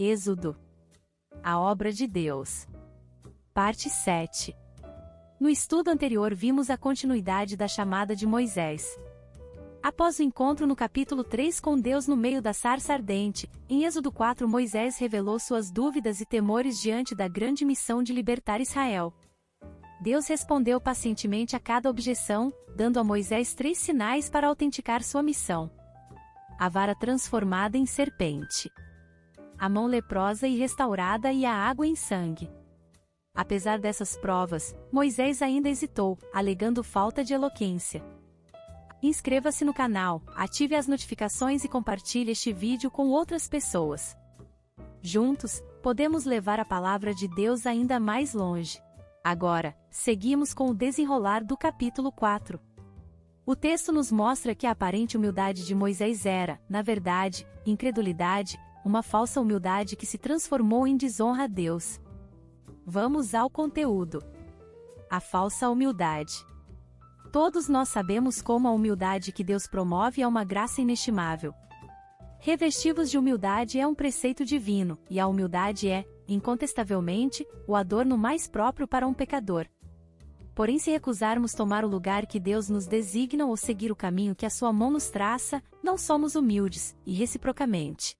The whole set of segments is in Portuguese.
Êxodo. A obra de Deus. Parte 7. No estudo anterior vimos a continuidade da chamada de Moisés. Após o encontro no capítulo 3 com Deus no meio da sarça ardente, em Êxodo 4 Moisés revelou suas dúvidas e temores diante da grande missão de libertar Israel. Deus respondeu pacientemente a cada objeção, dando a Moisés 3 sinais para autenticar sua missão: a vara transformada em serpente, a mão leprosa e restaurada e a água em sangue. Apesar dessas provas, Moisés ainda hesitou, alegando falta de eloquência. Inscreva-se no canal, ative as notificações e compartilhe este vídeo com outras pessoas. Juntos, podemos levar a palavra de Deus ainda mais longe. Agora, seguimos com o desenrolar do capítulo 4. O texto nos mostra que a aparente humildade de Moisés era, na verdade, incredulidade, uma falsa humildade que se transformou em desonra a Deus. Vamos ao conteúdo. A falsa humildade. Todos nós sabemos como a humildade que Deus promove é uma graça inestimável. Revestivos de humildade é um preceito divino, e a humildade é, incontestavelmente, o adorno mais próprio para um pecador. Porém, se recusarmos tomar o lugar que Deus nos designa ou seguir o caminho que a sua mão nos traça, não somos humildes, e reciprocamente.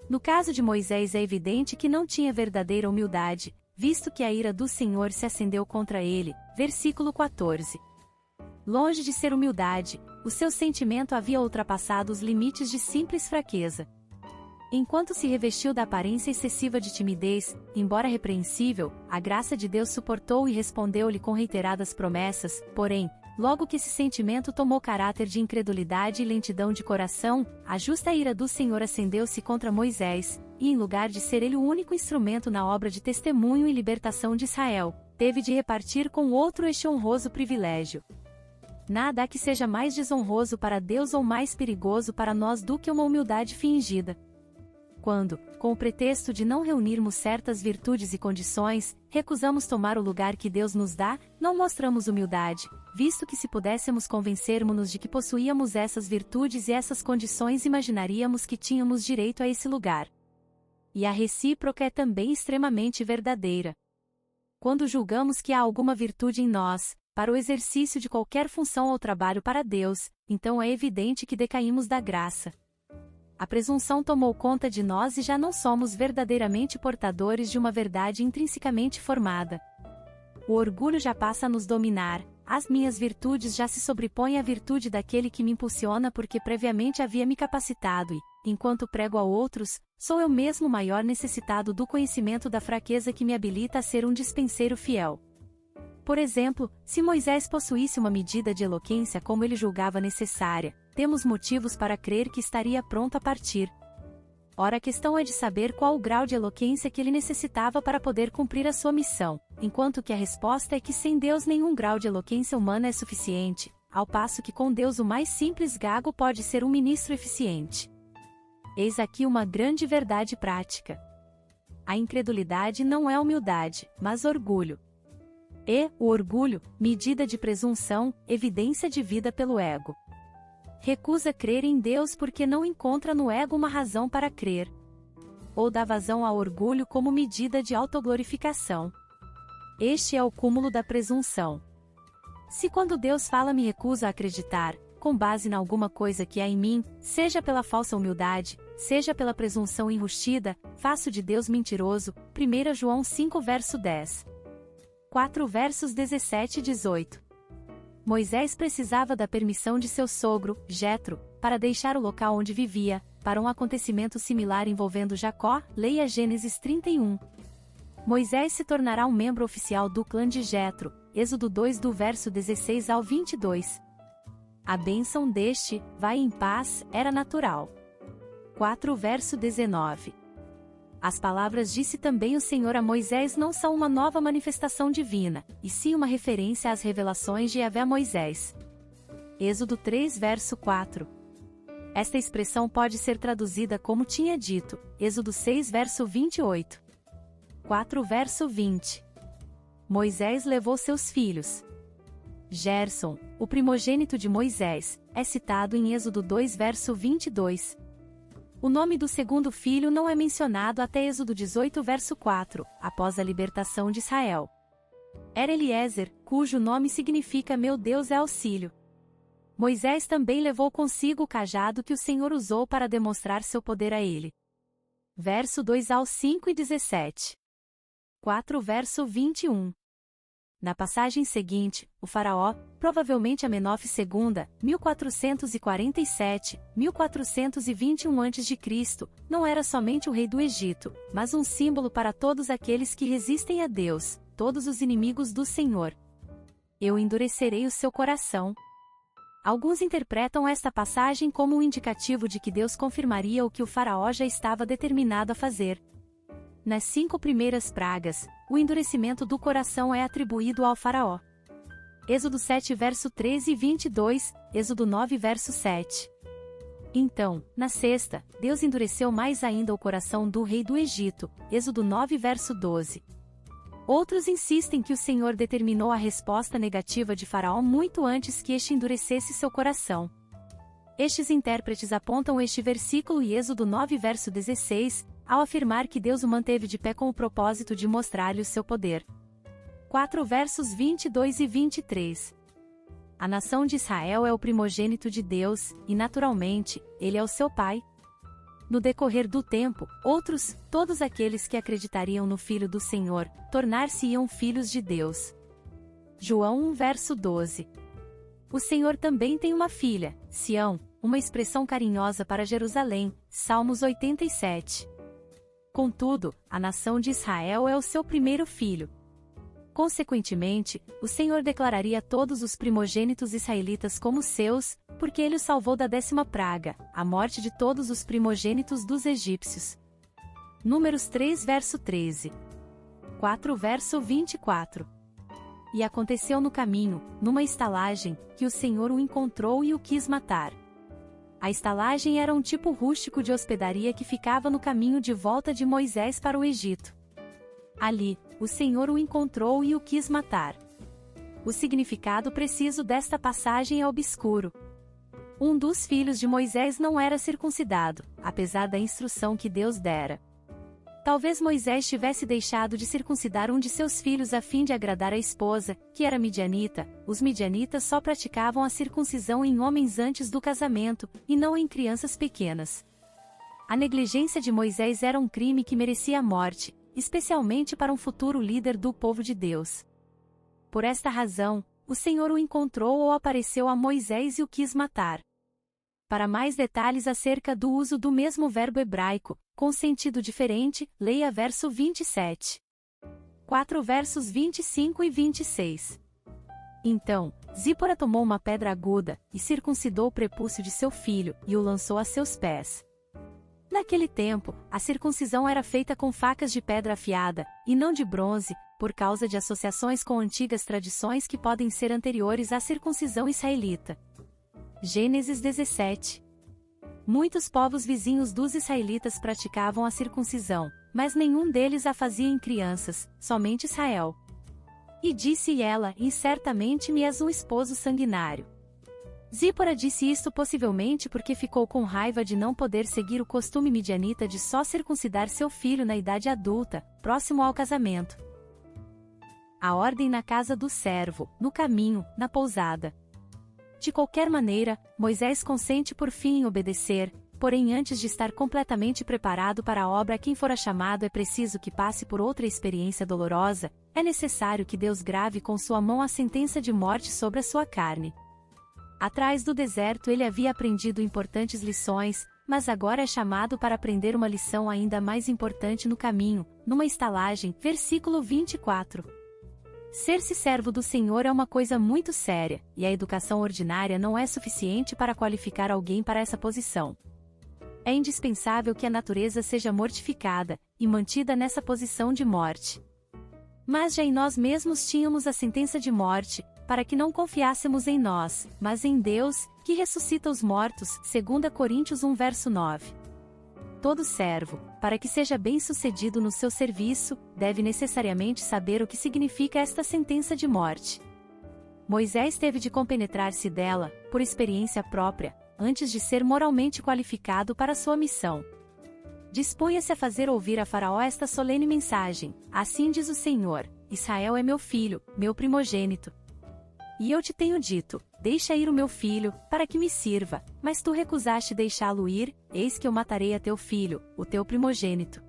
No caso de Moisés é evidente que não tinha verdadeira humildade, visto que a ira do Senhor se acendeu contra ele. Versículo 14. Longe de ser humildade, o seu sentimento havia ultrapassado os limites de simples fraqueza. Enquanto se revestiu da aparência excessiva de timidez, embora repreensível, a graça de Deus suportou e respondeu-lhe com reiteradas promessas. Porém, logo que esse sentimento tomou caráter de incredulidade e lentidão de coração, a justa ira do Senhor acendeu-se contra Moisés, e em lugar de ser ele o único instrumento na obra de testemunho e libertação de Israel, teve de repartir com outro este honroso privilégio. Nada há que seja mais desonroso para Deus ou mais perigoso para nós do que uma humildade fingida. Quando, com o pretexto de não reunirmos certas virtudes e condições, recusamos tomar o lugar que Deus nos dá, não mostramos humildade, visto que se pudéssemos convencermos-nos de que possuíamos essas virtudes e essas condições imaginaríamos que tínhamos direito a esse lugar. E a recíproca é também extremamente verdadeira. Quando julgamos que há alguma virtude em nós, para o exercício de qualquer função ou trabalho para Deus, então é evidente que decaímos da graça. A presunção tomou conta de nós e já não somos verdadeiramente portadores de uma verdade intrinsecamente formada. O orgulho já passa a nos dominar, as minhas virtudes já se sobrepõem à virtude daquele que me impulsiona porque previamente havia me capacitado e, enquanto prego a outros, sou eu mesmo o maior necessitado do conhecimento da fraqueza que me habilita a ser um dispenseiro fiel. Por exemplo, se Moisés possuísse uma medida de eloquência como ele julgava necessária, temos motivos para crer que estaria pronto a partir. Ora, a questão é de saber qual o grau de eloquência que ele necessitava para poder cumprir a sua missão, enquanto que a resposta é que sem Deus nenhum grau de eloquência humana é suficiente, ao passo que com Deus o mais simples gago pode ser um ministro eficiente. Eis aqui uma grande verdade prática. A incredulidade não é humildade, mas orgulho. E, o orgulho, medida de presunção, evidência de vida pelo ego. Recusa crer em Deus porque não encontra no ego uma razão para crer. Ou dá vazão ao orgulho como medida de autoglorificação. Este é o cúmulo da presunção. Se quando Deus fala me recuso a acreditar, com base em alguma coisa que há em mim, seja pela falsa humildade, seja pela presunção enrustida, faço de Deus mentiroso. 1 João 5 verso 10. 4 versos 17 e 18. Moisés precisava da permissão de seu sogro, Jetro, para deixar o local onde vivia, para um acontecimento similar envolvendo Jacó, leia Gênesis 31. Moisés se tornará um membro oficial do clã de Jetro, Êxodo 2 do verso 16 ao 22. A bênção deste, vai em paz, era natural. 4 verso 19. As palavras disse também o Senhor a Moisés não são uma nova manifestação divina, e sim uma referência às revelações de Yahvé a Moisés. Êxodo 3 verso 4. Esta expressão pode ser traduzida como tinha dito, Êxodo 6 verso 28. 4 verso 20. Moisés levou seus filhos. Gerson, o primogênito de Moisés, é citado em Êxodo 2 verso 22. O nome do segundo filho não é mencionado até Êxodo 18 verso 4, após a libertação de Israel. Era Eliezer, cujo nome significa Meu Deus é auxílio. Moisés também levou consigo o cajado que o Senhor usou para demonstrar seu poder a ele. Verso 2 ao 5 e 17. 4 verso 21. Na passagem seguinte, o faraó, provavelmente Amenófis II, 1447-1421 a.C., não era somente o rei do Egito, mas um símbolo para todos aqueles que resistem a Deus, todos os inimigos do Senhor. Eu endurecerei o seu coração. Alguns interpretam esta passagem como um indicativo de que Deus confirmaria o que o faraó já estava determinado a fazer. Nas 5 primeiras pragas, o endurecimento do coração é atribuído ao faraó. Êxodo 7 verso 13 e 22, Êxodo 9 verso 7. Então, na sexta, Deus endureceu mais ainda o coração do rei do Egito, Êxodo 9 verso 12. Outros insistem que o Senhor determinou a resposta negativa de Faraó muito antes que este endurecesse seu coração. Estes intérpretes apontam este versículo e Êxodo 9 verso 16, ao afirmar que Deus o manteve de pé com o propósito de mostrar-lhe o seu poder. 4 versos 22 e 23. A nação de Israel é o primogênito de Deus, e naturalmente, ele é o seu pai. No decorrer do tempo, outros, todos aqueles que acreditariam no Filho do Senhor, tornar-se-iam filhos de Deus. João 1 verso 12. O Senhor também tem uma filha, Sião, uma expressão carinhosa para Jerusalém, Salmos 87. Contudo, a nação de Israel é o seu primeiro filho. Consequentemente, o Senhor declararia todos os primogênitos israelitas como seus, porque ele os salvou da 10ª praga, a morte de todos os primogênitos dos egípcios. Números 3 verso 13. 4 verso 24. E aconteceu no caminho, numa estalagem, que o Senhor o encontrou e o quis matar. A estalagem era um tipo rústico de hospedaria que ficava no caminho de volta de Moisés para o Egito. Ali, o Senhor o encontrou e o quis matar. O significado preciso desta passagem é obscuro. Um dos filhos de Moisés não era circuncidado, apesar da instrução que Deus dera. Talvez Moisés tivesse deixado de circuncidar um de seus filhos a fim de agradar a esposa, que era midianita. Os midianitas só praticavam a circuncisão em homens antes do casamento, e não em crianças pequenas. A negligência de Moisés era um crime que merecia a morte, especialmente para um futuro líder do povo de Deus. Por esta razão, o Senhor o encontrou ou apareceu a Moisés e o quis matar. Para mais detalhes acerca do uso do mesmo verbo hebraico, com sentido diferente, leia verso 27. 4 versos 25 e 26. Então, Zípora tomou uma pedra aguda, e circuncidou o prepúcio de seu filho, e o lançou a seus pés. Naquele tempo, a circuncisão era feita com facas de pedra afiada, e não de bronze, por causa de associações com antigas tradições que podem ser anteriores à circuncisão israelita. Gênesis 17. Muitos povos vizinhos dos israelitas praticavam a circuncisão, mas nenhum deles a fazia em crianças, somente Israel. E disse ela, e certamente me és um esposo sanguinário. Zípora disse isto possivelmente porque ficou com raiva de não poder seguir o costume midianita de só circuncidar seu filho na idade adulta, próximo ao casamento. A ordem na casa do servo, no caminho, na pousada. De qualquer maneira, Moisés consente por fim em obedecer, porém antes de estar completamente preparado para a obra a quem fora chamado é preciso que passe por outra experiência dolorosa, é necessário que Deus grave com sua mão a sentença de morte sobre a sua carne. Atrás do deserto ele havia aprendido importantes lições, mas agora é chamado para aprender uma lição ainda mais importante no caminho, numa estalagem, versículo 24. Ser-se servo do Senhor é uma coisa muito séria, e a educação ordinária não é suficiente para qualificar alguém para essa posição. É indispensável que a natureza seja mortificada, e mantida nessa posição de morte. Mas já em nós mesmos tínhamos a sentença de morte, para que não confiássemos em nós, mas em Deus, que ressuscita os mortos, 2 Coríntios 1 verso 9. Todo servo, para que seja bem-sucedido no seu serviço, deve necessariamente saber o que significa esta sentença de morte. Moisés teve de compenetrar-se dela, por experiência própria, antes de ser moralmente qualificado para sua missão. Disponha-se a fazer ouvir a Faraó esta solene mensagem: assim diz o Senhor, Israel é meu filho, meu primogênito. E eu te tenho dito, deixa ir o meu filho, para que me sirva, mas tu recusaste deixá-lo ir, eis que eu matarei a teu filho, o teu primogênito.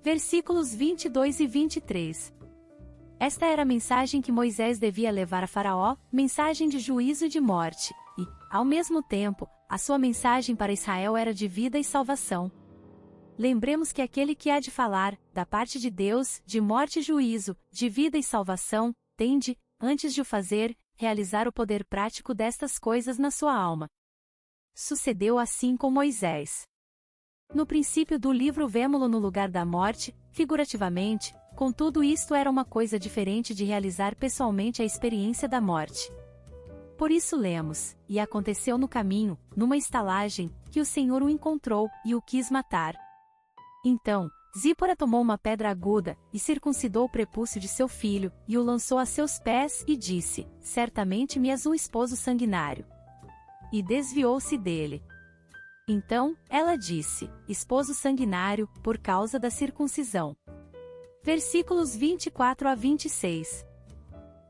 Versículos 22 e 23. Esta era a mensagem que Moisés devia levar a Faraó, mensagem de juízo e de morte, e, ao mesmo tempo, a sua mensagem para Israel era de vida e salvação. Lembremos que aquele que há de falar, da parte de Deus, de morte e juízo, de vida e salvação, tem de, antes de o fazer, realizar o poder prático destas coisas na sua alma. Sucedeu assim com Moisés. No princípio do livro vemo-lo no lugar da morte, figurativamente, contudo isto era uma coisa diferente de realizar pessoalmente a experiência da morte. Por isso lemos, e aconteceu no caminho, numa estalagem, que o Senhor o encontrou, e o quis matar. Então, Zípora tomou uma pedra aguda, e circuncidou o prepúcio de seu filho, e o lançou a seus pés, e disse, certamente me és um esposo sanguinário. E desviou-se dele. Então, ela disse, esposo sanguinário, por causa da circuncisão. Versículos 24 a 26.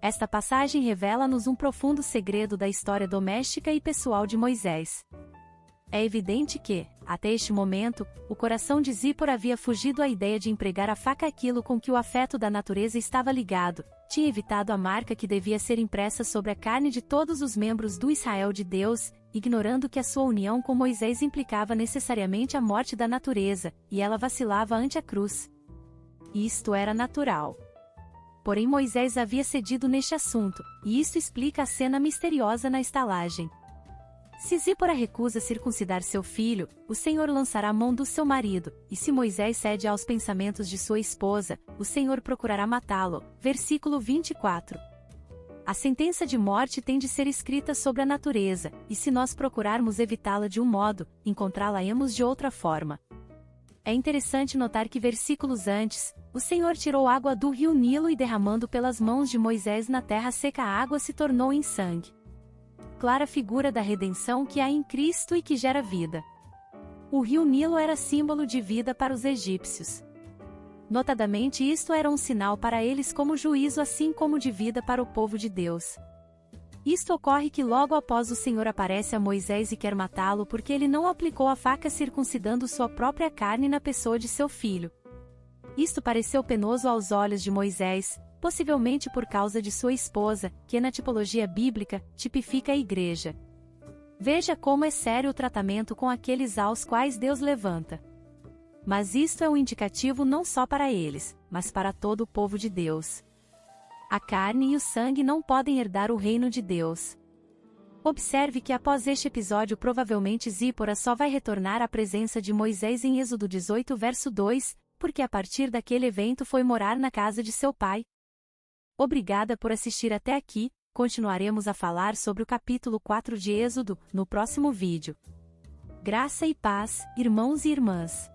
Esta passagem revela-nos um profundo segredo da história doméstica e pessoal de Moisés. É evidente que, até este momento, o coração de Zípora havia fugido à ideia de empregar a faca aquilo com que o afeto da natureza estava ligado, tinha evitado a marca que devia ser impressa sobre a carne de todos os membros do Israel de Deus, ignorando que a sua união com Moisés implicava necessariamente a morte da natureza, e ela vacilava ante a cruz. Isto era natural. Porém Moisés havia cedido neste assunto, e isto explica a cena misteriosa na estalagem. Se Zípora recusa circuncidar seu filho, o Senhor lançará a mão do seu marido, e se Moisés cede aos pensamentos de sua esposa, o Senhor procurará matá-lo. Versículo 24. A sentença de morte tem de ser escrita sobre a natureza, e se nós procurarmos evitá-la de um modo, encontrá-la-emos de outra forma. É interessante notar que versículos antes, o Senhor tirou água do rio Nilo e derramando pelas mãos de Moisés na terra seca a água se tornou em sangue. Clara figura da redenção que há em Cristo e que gera vida. O rio Nilo era símbolo de vida para os egípcios. Notadamente isto era um sinal para eles como juízo assim como de vida para o povo de Deus. Isto ocorre que logo após o Senhor aparece a Moisés e quer matá-lo porque ele não aplicou a faca circuncidando sua própria carne na pessoa de seu filho. Isto pareceu penoso aos olhos de Moisés, possivelmente por causa de sua esposa, que na tipologia bíblica, tipifica a igreja. Veja como é sério o tratamento com aqueles aos quais Deus levanta. Mas isto é um indicativo não só para eles, mas para todo o povo de Deus. A carne e o sangue não podem herdar o reino de Deus. Observe que após este episódio provavelmente Zípora só vai retornar à presença de Moisés em Êxodo 18 verso 2, porque a partir daquele evento foi morar na casa de seu pai. Obrigada por assistir até aqui, continuaremos a falar sobre o capítulo 4 de Êxodo, no próximo vídeo. Graça e paz, irmãos e irmãs.